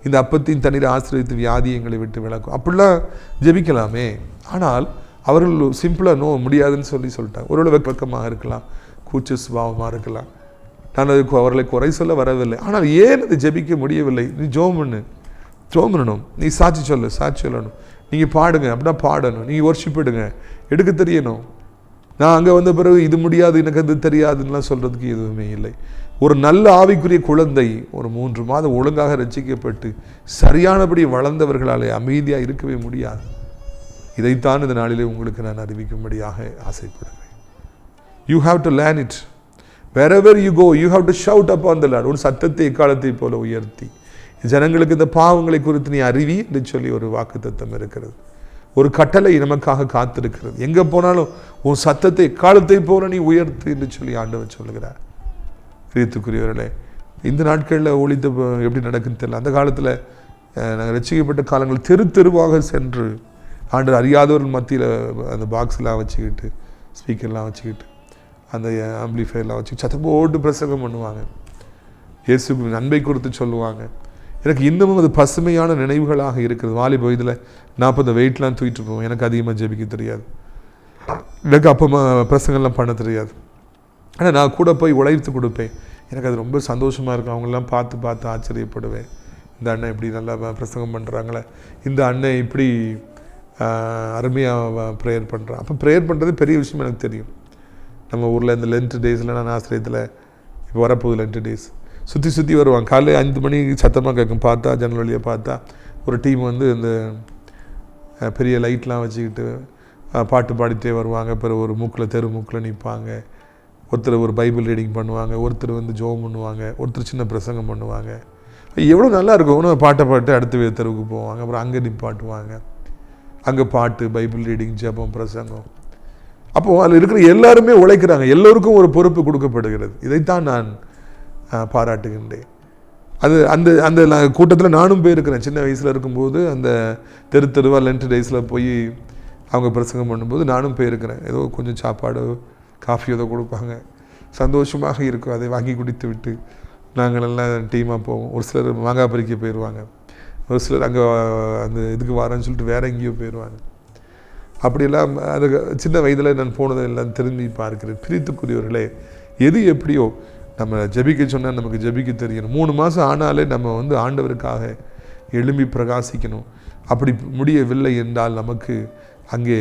இந்த அப்பத்தின் தண்ணீர் ஆசீர்வதித்து வியாதி எங்களை விட்டு விளக்கும். அப்படிலாம் ஜெபிக்கலாமே. ஆனால் அவர்கள் சிம்பிளாக முடியாதுன்னு சொல்லிட்டாங்க. ஒருவேளை வெப்பக்கமாக இருக்கலாம், கூச்ச சுபாவமாக இருக்கலாம். நான் அதுக்கு அவர்களை குறை சொல்ல வரவில்லை. ஆனால் ஏன் அது ஜெபிக்க முடியவில்லை? நீ ஜோம் பண்ணணும், நீ சாட்சி சொல்லணும், நீங்கள் பாடுங்க, அப்படின்னா பாடணும், நீங்கள் ஒர்ஷிப்பிடுங்க, எடுக்க தெரியணும். நான் அங்கே வந்த பிறகு இது முடியாது, எனக்கு அது தெரியாதுன்னெலாம் சொல்கிறதுக்கு எதுவுமே இல்லை. ஒரு நல்ல ஆவிக்குரிய குழந்தை ஒரு 3 மாதம் ஒழுங்காக ரட்சிக்கப்பட்டு சரியானபடி வளர்ந்தவர்களாலே அமைதியாக இருக்கவே முடியாது. இதைத்தான் இந்த நாளிலே உங்களுக்கு நான் அறிவிக்கும்படியாக ஆசைப்படுகிறேன். You have to learn it. wherever you go you have to shout upon the Lord. உன் சத்தத்தை எக்காலத்தை போல உயர்த்தி ஜனங்களுக்கு இந்த பாவங்களை குறித்து நீ அறிவி என்று சொல்லி ஒரு வாக்குத்தத்தம் இருக்கிறது. ஒரு கட்டளை நமக்காக காத்திருக்கிறது. எங்கே போனாலும் உன் சத்தத்தை எக்காலத்தை போல நீ உயர்த்து என்று சொல்லி ஆண்டவர் சொல்லுகிறார். பிரியத்துக்குரியவர்களே, இந்த நாட்களில் ஒழித்து எப்படி நடக்குன்னு தெரியல. அந்த காலத்தில் நாங்கள் ரட்சிக்கப்பட்ட காலங்கள் தெருவாக சென்று ஆண்டவர் அறியாதவர்கள் மத்தியில் அந்த பாக்ஸ்லாம் வச்சுக்கிட்டு, ஸ்பீக்கர்லாம் வச்சுக்கிட்டு, அந்த ஆம்பிளிஃபையர்லாம் வச்சு சத்தம் போட்டு பிரசங்கம் பண்ணுவாங்க. இயேசு அன்பை குறித்து சொல்லுவாங்க. எனக்கு இன்னமும் அது பசுமையான நினைவுகளாக இருக்கிறது. வாலிப வயதில் 40 வெயிட்லாம் தூக்கிட்டு போவோம். எனக்கு அதிகமாக ஜெபிக்க தெரியாது, எனக்கு அப்போ பிரசங்கம்லாம் பண்ண தெரியாது. ஆனால் நான் கூட போய் உழைத்து கொடுப்பேன். எனக்கு அது ரொம்ப சந்தோஷமாக இருக்கும். அவங்களெலாம் பார்த்து ஆச்சரியப்படுவேன். இந்த அண்ணன் இப்படி நல்லா பிரசங்கம் பண்ணுறாங்களே, இந்த அண்ணன் இப்படி அருமையாக ப்ரேயர் பண்ணுறான். அப்போ ப்ரேயர் பண்ணுறது பெரிய விஷயம் எனக்கு தெரியும். நம்ம ஊரில் இந்த லென்ட் டேஸில் நான் ஆசிரியத்தில் இப்போ வரப்போகுது லென்ட் டேஸ் சுற்றி வருவாங்க. காலையில் 5 மணிக்கு சத்தமாக கேட்கும். பார்த்தா ஜன்னல் வழியாக பார்த்தா ஒரு டீம் வந்து இந்த பெரிய லைட்லாம் வச்சுக்கிட்டு பாட்டு பாடிட்டே வருவாங்க. பிறகு ஒரு தெரு மூக்கில் நிற்பாங்க. ஒருத்தர் ஒரு பைபிள் ரீடிங் பண்ணுவாங்க, ஒருத்தர் வந்து ஜோம் பண்ணுவாங்க, ஒருத்தர் சின்ன பிரசங்கம் பண்ணுவாங்க. எவ்வளோ நல்லா இருக்கும். ஒன்று பாட்டு அடுத்த தெருவுக்கு போவாங்க. அப்புறம் அங்கே நிப்பாட்டுவாங்க. அங்கே பாட்டு, பைபிள் ரீடிங், ஜெபம், பிரசங்கம். அப்போது அதில் இருக்கிற எல்லாருமே உழைக்கிறாங்க. எல்லோருக்கும் ஒரு பொறுப்பு கொடுக்கப்படுகிறது. இதைத்தான் நான் பாராட்டுகின்றேன். அது அந்த கூட்டத்தில் நானும் போயிருக்கிறேன். சின்ன வயசில் இருக்கும்போது அந்த தெருவாக லென்ட் டேஸில் போய் அவங்க பிரசங்கம் பண்ணும்போது நானும் போயிருக்கிறேன். ஏதோ கொஞ்சம் சாப்பாடு, காஃபி ஏதோ கொடுப்பாங்க. சந்தோஷமாக இருக்கும். அதை வாங்கி குடித்து விட்டு நாங்கள் எல்லாம் டீமாக போவோம். ஒரு சிலர் மாங்காய் பறிக்க போயிடுவாங்க, ஒரு சிலர் அங்கே அந்த இதுக்கு வரேன்னு சொல்லிட்டு வேறு எங்கேயோ போயிடுவாங்க. அப்படியெல்லாம் அது சின்ன வயதில் நான் போனதை எல்லாம் திரும்பி பார்க்கிறேன். பிரித்துக்குரியவர்களே, எது எப்படியோ நம்ம ஜெபிக்க சொன்னால் நமக்கு ஜெபிக்க தெரியணும். 3 மாதம் ஆனாலே நம்ம வந்து ஆண்டவருக்காக எழும்பி பிரகாசிக்கணும். அப்படி முடியவில்லை என்றால் நமக்கு அங்கே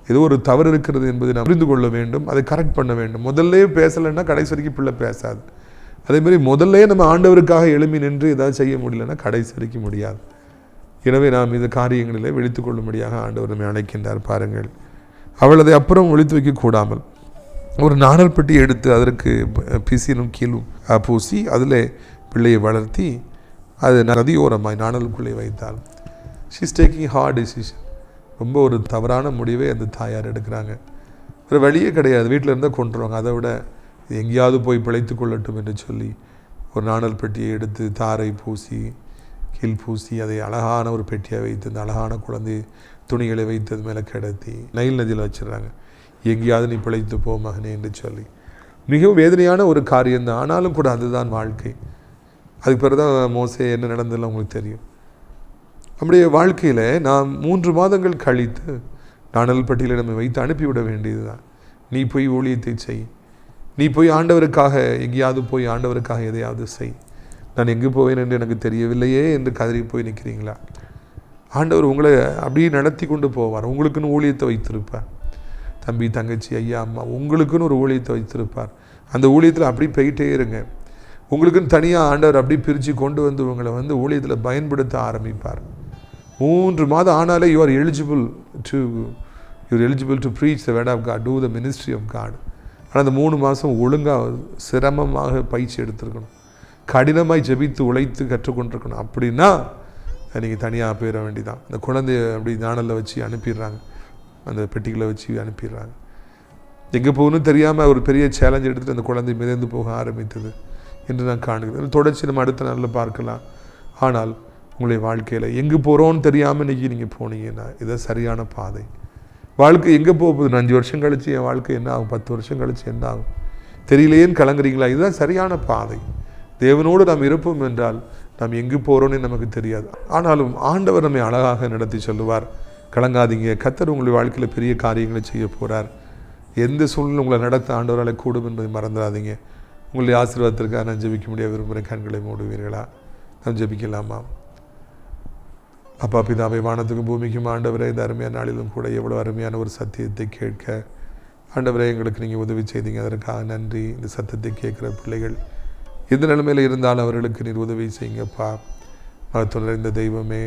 ஏதோ ஒரு தவறு இருக்கிறது என்பதை நாம் புரிந்து கொள்ள வேண்டும். அதை கரெக்ட் பண்ண வேண்டும். முதல்ல பேசலைன்னா கடைசி வரைக்கும் பிள்ளை பேசாது. அதேமாதிரி முதல்ல நம்ம ஆண்டவருக்காக எழும்பி நின்று ஏதாவது செய்ய முடியலன்னா கடைசி வரைக்கும் முடியாது. எனவே நாம் இந்த காரியங்களிலே விழித்து கொள்ளும்படியாக ஆண்டவர் நம்மை அழைக்கின்றார். பாருங்கள், அவள் அதை அப்புறம் ஒழித்து வைக்கக்கூடாமல் ஒரு நாணல் பெட்டி எடுத்து அதற்கு பிசினும் கீழும் பூசி அதில் பிள்ளையை வளர்த்தி அது நதியோரமாய் நாணலுக்குள்ளே வைத்தாள். She's taking hard decision. ரொம்ப ஒரு தவறான முடிவை அந்த தாயார் எடுக்கிறாங்க. ஒரு வழியே கிடையாது. வீட்டில் இருந்தால் கொண்டுருவாங்க. அதை விட எங்கேயாவது போய் பிழைத்து கொள்ளட்டும் என்று சொல்லி ஒரு நாணல் பெட்டியை எடுத்து தாரை பூசி கீழ் பூசி அதை அழகான ஒரு பெட்டியை வைத்து அந்த அழகான குழந்தை துணிகளை வைத்து அது மேலே கிடத்தி நைல் நதியில் வச்சிடுறாங்க. எங்கேயாவது நீ பிழைத்து போ மகனே என்று சொல்லி. மிகவும் வேதனையான ஒரு காரியம்தான். ஆனாலும் கூட அதுதான் வாழ்க்கை. அதுக்கு பிறகு தான் மோசே என்ன நடந்ததுலாம் உங்களுக்கு தெரியும். நம்முடைய வாழ்க்கையில் நாம் 3 மாதங்கள் கழித்து நாணல் பட்டியலை நம்ம வைத்து அனுப்பிவிட வேண்டியது தான். நீ போய் ஊழியத்தை செய், நீ போய் ஆண்டவருக்காக எங்கேயாவது போய் ஆண்டவருக்காக எதையாவது செய். நான் எங்கே போவேன் என்று எனக்கு தெரியவில்லையே என்று கதறி போய் நிற்கிறீங்களா? ஆண்டவர் உங்களை அப்படியே நடத்தி கொண்டு போவார். உங்களுக்குன்னு ஊழியத்தை வைத்திருப்பார். தம்பி, தங்கச்சி, ஐயா, அம்மா, உங்களுக்குன்னு ஒரு ஊழியத்தை வைத்திருப்பார். அந்த ஊழியத்தில் அப்படி போயிட்டே இருங்க. உங்களுக்குன்னு தனியாக ஆண்டவர் அப்படி பிரித்து கொண்டு வந்து உங்களை வந்து ஊழியத்தில் பயன்படுத்த ஆரம்பிப்பார். 3 மாதம் ஆனாலே you are eligible to preach the word of God, to the ministry of God. ஆனால் அந்த 3 மாதம் ஒழுங்காக சிரமமாக பயிற்சி எடுத்துருக்கணும், கடினமாய் ஜெபித்து உழைத்து கற்றுக்கொண்டிருக்கணும். அப்படின்னா நீங்கள் தனியாக போயிட வேண்டிதான். அந்த குழந்தைய அப்படி ஞானலில் வச்சு அனுப்பிடுறாங்க, அந்த பெட்டிகளை வச்சு அனுப்பிடுறாங்க. எங்கே போகணும்னு தெரியாமல் ஒரு பெரிய சேலஞ்ச் எடுத்துகிட்டு அந்த குழந்தை மிதந்து போக ஆரம்பித்தது என்று நான் காணுகிறேன். தொடர்ச்சி நம்ம அடுத்த நாளில் பார்க்கலாம். ஆனால் உங்களுடைய வாழ்க்கையில் எங்கே போகிறோன்னு தெரியாமல் இன்றைக்கி நீங்கள் போனீங்கன்னா இதான் சரியான பாதை. வாழ்க்கை எங்கே போகுது? 5 வருஷம் கழித்து என் வாழ்க்கை என்ன ஆகும், 10 வருஷம் கழித்து என்ன ஆகும் தெரியலையேன்னு கலங்குறீங்களா? இதுதான் சரியான பாதை. தேவனோடு நாம் இருப்போம் என்றால் நாம் எங்கு போகிறோன்னு நமக்கு தெரியாது. ஆனாலும் ஆண்டவர் நம்மை அழகாக நடத்தி சொல்லுவார். கலங்காதீங்க, கர்த்தர் உங்களுடைய வாழ்க்கையில் பெரிய காரியங்களை செய்ய போகிறார். எந்த சூழ்நிலை உங்களை நடத்த ஆண்டவரால் கூடும் என்பதை மறந்துடாதீங்க. உங்களுடைய ஆசீர்வாதத்திற்காக நான் ஜெபிக்க முடியாது விரும்புகிற கண்களை மூடுவீர்களா? நாம் ஜெபிக்கலாமா? அப்பா பிதாவை, வானத்துக்கும் பூமிக்கும் ஆண்டவரே, இந்த அருமையான நாளிலும் கூட எவ்வளோ அருமையான ஒரு சத்தியத்தை கேட்க ஆண்டவரே எங்களுக்கு நீங்கள் உதவி செய்தீங்க. அதற்காக நன்றி. இந்த சத்தத்தை கேட்குற பிள்ளைகள் எந்த நிலைமையில் இருந்தாலும் அவர்களுக்கு நீர் உதவி செய்யுங்கப்பா. மகத்துவம் நிறைந்த தெய்வமே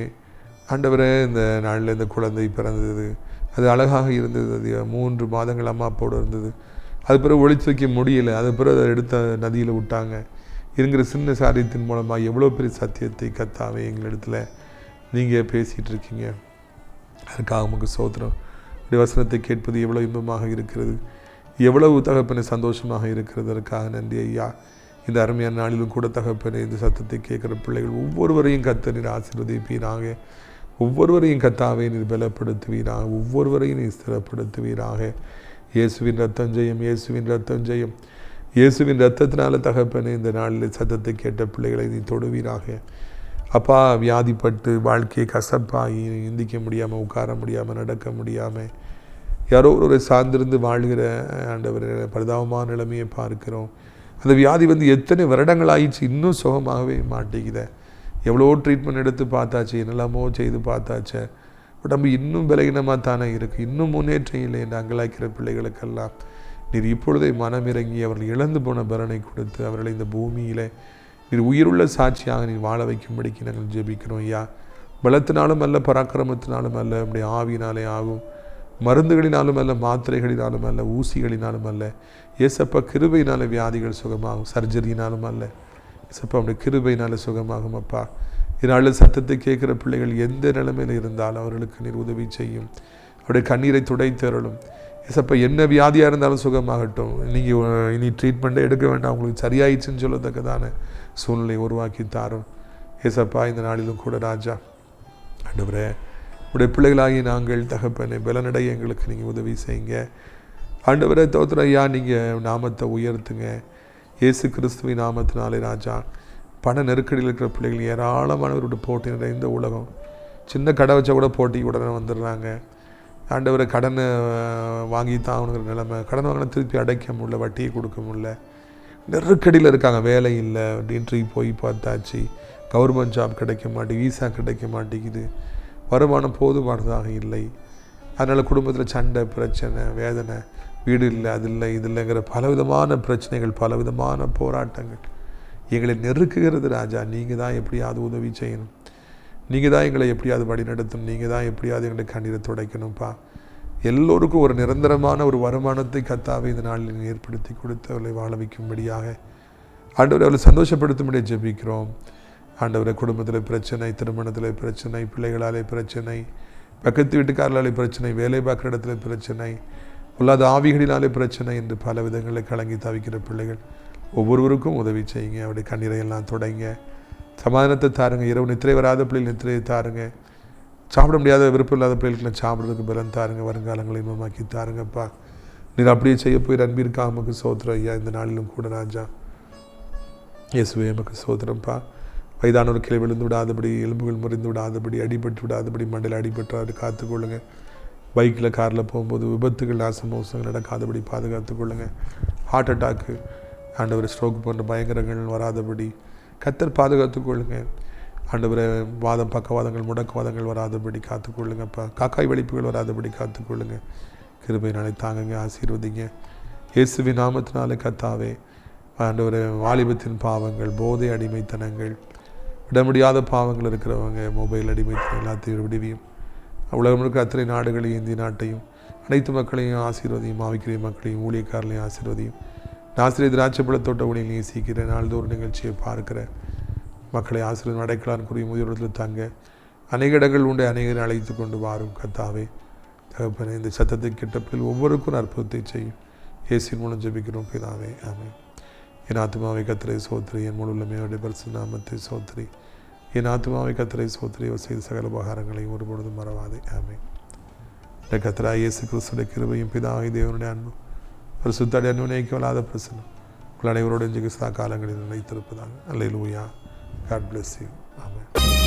ஆண்டவரே, இந்த நாளில் இந்த குழந்தை பிறந்தது, அது அழகாக இருந்தது. அது 3 மாதங்கள் அம்மா அப்பாவோடு இருந்தது. அது பிறகு ஒழித்து வைக்க முடியலை. அது பிறகு அதை எடுத்த நதியில் விட்டாங்க. இருக்கிற சின்ன காரியத்தின் மூலமாக எவ்வளோ பெரிய சத்தியத்தை கர்த்தாவே எங்களிடத்தில் நீங்கள் பேசிகிட்டு இருக்கீங்க. அதுக்காக உமக்கு ஸ்தோத்திரம். உடைய வசனத்தை கேட்பது எவ்வளோ இன்பமாக இருக்கிறது, எவ்வளவு தகப்பனை சந்தோஷமாக இருக்கிறது. அதற்காக நன்றி ஐயா. இந்த அருமையான நாளிலும் கூட தகப்பனை இந்த சத்தத்தை கேட்குற பிள்ளைகள் ஒவ்வொருவரையும் கர்த்தர் நீர் ஆசீர்வதிப்பீராக. ஒவ்வொருவரையும் கர்த்தாவே நீர் பலப்படுத்துவீராக. ஒவ்வொருவரையும் நீர் ஸ்திரப்படுத்துவீராக. இயேசுவின் ரத்தம் ஜெயம், இயேசுவின் ரத்தம் ஜெயம். இயேசுவின் ரத்தத்தினால தகப்பனை இந்த நாளில் சத்தத்தை கேட்ட பிள்ளைகளை நீ தொடுவீராக. அப்பா, வியாதிப்பட்டு வாழ்க்கையை கசப்பாகி எந்திக்க முடியாமல், உட்கார முடியாமல், நடக்க முடியாமல் யாரோ ஒரு சார்ந்திருந்து வாழ்கிற ஆண்டவர் பரிதாபமான நிலைமையை பார்க்கிறோம். அந்த வியாதி வந்து எத்தனை வருடங்கள் ஆயிடுச்சு, இன்னும் சுகமாகவே மாட்டேங்குது. எவ்வளோ ட்ரீட்மெண்ட் எடுத்து பார்த்தாச்சு, என்னெல்லாமோ செய்து பார்த்தாச்சு, உடம்பு இன்னும் பலகீனமாக தானே இருக்குது, இன்னும் முன்னேற்றம் இல்லை என்று அங்கலாய்க்கிற பிள்ளைகளுக்கெல்லாம் நீர் இப்பொழுதே மனமிறங்கி அவர்கள் இழந்து போன பலனை கொடுத்து அவர்களை இந்த பூமியில் நீர் உயிருள்ள சாட்சியாக நீர் வாழ வைக்கும்படிக்கு நாங்கள் ஜெபிக்கிறோம் ஐயா. பலத்தினாலும் அல்ல, பராக்கிரமத்தினாலும் அல்ல, நம்முடைய ஆவினாலே ஆகும், மருந்துகளினாலும் அல்ல, மாத்திரைகளினாலும் அல்ல, ஊசிகளினாலும் அல்ல. ஏசப்பா கிருபையினால வியாதிகள் சுகமாகும், சர்ஜரினாலும் அல்ல. ஏசப்பா அவருடைய கிருபையினால சுகமாகும். அப்பா, இதனால சத்தத்தை கேட்குற பிள்ளைகள் எந்த நிலைமையில் இருந்தாலும் அவர்களுக்கு நீர் உதவி செய்யும். அவருடைய கண்ணீரை துடைத்தருளும். ஏசப்பா என்ன வியாதியாக இருந்தாலும் சுகமாகட்டும். நீங்கள் இனி ட்ரீட்மெண்ட்டே எடுக்க வேண்டாம், உங்களுக்கு சரியாயிடுச்சுன்னு சொல்லத்தக்கதான சூழ்நிலை உருவாக்கி தாரும். ஏசப்பா, இந்த நாளிலும் கூட ராஜா ஆண்டவரே, உடைய பிள்ளைகளாகி நாங்கள் தகப்பனை பலனடைய எங்களுக்கு நீங்கள் உதவி செய்யுங்க. ஆண்டவரே தோத்திரம் ஐயா, நீங்கள் நாமத்தை உயர்த்துங்க. இயேசு கிறிஸ்துவின் நாமத்தினாலே ராஜா, பண நெருக்கடியில் இருக்கிற பிள்ளைகள் ஏராளமானவருடைய போட்டி நிறைந்த உலகம். சின்ன கடை வச்சா கூட போட்டி உடனே வந்துடுறாங்க. ஆண்டவரை கடனை வாங்கி தான் அவனுங்கிற நிலைமை, கடன் வாங்கினா திருப்பி அடைக்க முடியல, வட்டியை கொடுக்க முடியல, நெருக்கடியில் இருக்காங்க. வேலை இல்லை, இன்டர்வியூ போய் பார்த்தாச்சு, கவர்மெண்ட் ஜாப் கிடைக்க மாட்டேங்குது, வீசா கிடைக்க மாட்டேங்குது, வருமானம் போதுமானதாக இல்லை. அதனால் குடும்பத்தில் சண்டை, பிரச்சனை, வேதனை, வீடு இல்லை, அது இல்லை, இது இல்லைங்கிற பலவிதமான பிரச்சனைகள், பலவிதமான போராட்டங்கள் எங்களை நெருக்குகிறது. ராஜா, நீங்கள் தான் எப்படியாவது உதவி செய்யணும், நீங்கள் தான் எங்களை எப்படியாவது வழி நடத்தணும், நீங்கள் தான் எப்படியாவது எங்களை கண்ணீரை துடைக்கணும்ப்பா. எல்லோருக்கும் ஒரு நிரந்தரமான ஒரு வருமானத்தை கர்த்தாவே இந்த நாளில் ஏற்படுத்தி கொடுத்து அவர்களை வாழ வைக்கும்படியாக ஆண்டவரை அவர்களை சந்தோஷப்படுத்தும்படியாக ஜெபிக்கிறோம். ஆண்டவரை குடும்பத்தில் பிரச்சனை, திருமணத்தில் பிரச்சனை, பிள்ளைகளாலே பிரச்சனை, பக்கத்து வீட்டுக்காரர்களாலே பிரச்சனை, வேலை பார்க்குற இடத்துல பிரச்சனை, பொல்லாத ஆவிகளினாலே பிரச்சனை என்று பல விதங்களில் கலங்கி தவிக்கிற பிள்ளைகள் ஒவ்வொருவருக்கும் உதவி செய்யுங்க. அவருடைய கண்ணீரை எல்லாம் தொடங்க, சமாதானத்தை தாருங்க. இரவு நித்திரை வராத பிள்ளைகள் நித்திரையை தாருங்க. சாப்பிட முடியாத விருப்பம் இல்லாத பிள்ளைகளுக்கு சாப்பிட்றதுக்கு பலன் தாருங்க. வருங்காலங்களை இன்பமாக்கி தாருங்கப்பா. நீர் அப்படியே செய்ய போய் அன்பிற்காக நமக்கு சோத்திரம் ஐயா. இந்த நாளிலும் கூட ராஜா இயேசுவே நமக்கு சோத்திரம்ப்பா. வயதானவர் கிளை விழுந்து விடாதபடி, எலும்புகள் முறிந்து விடாதபடி, அடிபட்டு விடாதபடி, மண்டையில் அடிபட்டு காத்துக்கொள்ளுங்க. பைக்கில் காரில் போகும்போது விபத்துகள், நாசமோசங்கள் நடக்காதபடி பாதுகாத்துக்கொள்ளுங்க. ஹார்ட் அட்டாக்கு, ஆண்டவர் ஸ்ட்ரோக் போன்ற பயங்கரங்கள் வராதபடி கர்த்தர் பாதுகாத்துக்கொள்ளுங்க. ஆண்டவரை வாதம், பக்கவாதங்கள், முடக்கவாதங்கள் வராதபடி காத்துக்கொள்ளுங்கப்பா. காக்காய் வெடிப்புகள் வராதபடி காத்துக்கொள்ளுங்க. கிருபையினாலே தாங்குங்க, ஆசீர்வதிங்க. இயேசுவின் நாமத்தினாலே கர்த்தாவே ஆண்டவரே, வாலிபத்தின் பாவங்கள், போதை அடிமைத்தனங்கள், விட முடியாத பாவங்கள் இருக்கிறவங்க, மொபைல் அடிமைத்தனம் எல்லாத்தையும் விடுவியும். உலகம் இருக்க அத்தனை நாடுகளையும், இந்திய நாட்டையும், அனைத்து மக்களையும் ஆசீர்வதியும். ஆவிக்கிற மக்களையும், ஊழியக்காரர்களையும் ஆசீர்வதியும். ஆசிரியர் திராட்சைப்பழத்தோட்ட ஊழியர் நேசிக்கிற நாள்தோறும் நிகழ்ச்சியை பார்க்கிற மக்களை ஆசீர்வாதம் அடைக்கலான் கூறிய முதியோரத்தில் தங்க அநேக இடங்கள் உண்டு. அநேகரை அழைத்து கொண்டு வாரும் கர்த்தாவே. தகப்பனே, இந்த சத்தத்தை கேட்டப்பில் ஒவ்வொருக்கும் அற்புதத்தை செய்யும். இயேசுவின் மூலம் ஜெபிக்கிறோம் பிதாவே, ஆமென். என் ஆத்துமாவை கர்த்தரை சோத்திரி, என் முழு உள்ளமையோட பரிசுத்த நாமத்தை சோத்திரி. என் ஆத்துமாவை கர்த்தரை சோத்திரி, அவர் செய்த சகல உபகாரங்களையும் ஒருபொழுதும் மறவாதே, ஆமென். இந்த கர்த்தராகிய இயேசு கிறிஸ்துவின் கிருபையும் பிதாவை தேவனுடைய அன்பும் ஒரு சுத்தாடி அன்பினைக்கவலாத பிரசனம் உங்கள் அனைவரோடு சதா காலங்களில் நிலைத்திருப்பதாக. அல்லேலூயா. God bless you. Amen.